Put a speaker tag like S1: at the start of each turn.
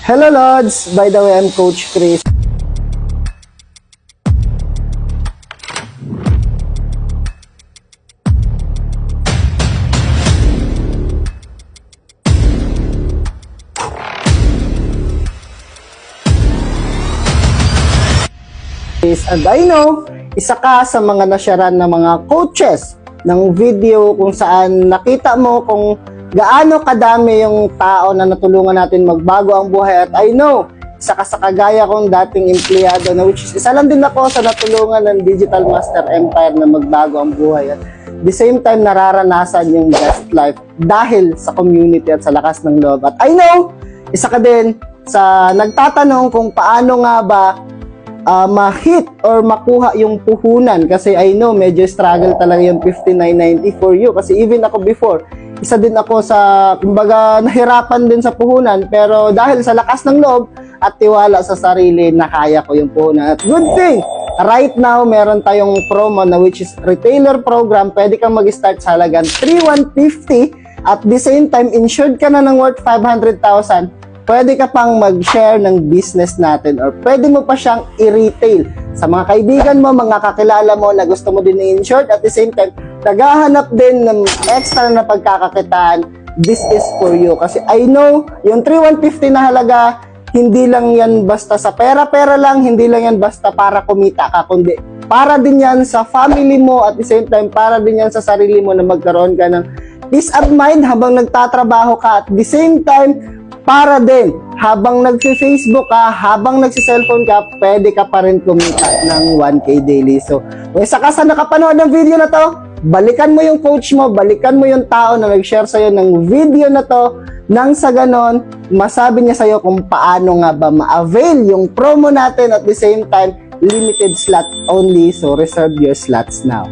S1: Hello Lods! By the way, I'm Coach Chris. And I know, isa ka sa mga nasyaran na mga coaches ng video kung saan nakita mo kung gaano kadami yung tao na natulungan natin magbago ang buhay. At I know, isa ka sa kagaya kong dating empleyado na which is isa lang din ako sa natulungan ng Digital Master Empire na magbago ang buhay. At the same time, nararanasan yung best life dahil sa community at sa lakas ng loob. At I know, isa ka din sa nagtatanong kung paano nga ba ma-hit or makuha yung puhunan, kasi I know medyo struggle talaga yung 59.90 for you, kasi even ako before, isa din ako sa, kumbaga, nahirapan din sa puhunan, pero dahil sa lakas ng loob at tiwala sa sarili, nakaya ko yung puhunan. At good thing, right now, meron tayong promo na which is retailer program. Pwede kang mag-start sa halagang 3,150 at the same time, insured ka na ng worth 500,000. Pwede ka pang mag-share ng business natin or pwede mo pa siyang i-retail sa mga kaibigan mo, mga kakilala mo na gusto mo din i-insure. At the same time, naghahanap din ng extra na pagkakakitaan. This is for you. Kasi I know, yung 3,150 na halaga, hindi lang yan basta sa pera-pera lang, hindi lang yan basta para kumita ka, kundi para din yan sa family mo, at the same time, para din yan sa sarili mo na magkaroon ka ng peace of mind habang nagtatrabaho ka. At the same time, para din, habang nagsi-Facebook ka, habang nagsi-cellphone ka, pwede ka pa rin kumita ng 1K daily. So, kung isa ka sa nakapanood ng video na to, balikan mo yung coach mo, balikan mo yung tao na nag-share sa'yo ng video na to, nang sa ganon, masabi niya sa'yo kung paano nga ba ma-avail yung promo natin. At the same time, limited slot only, so reserve your slots now.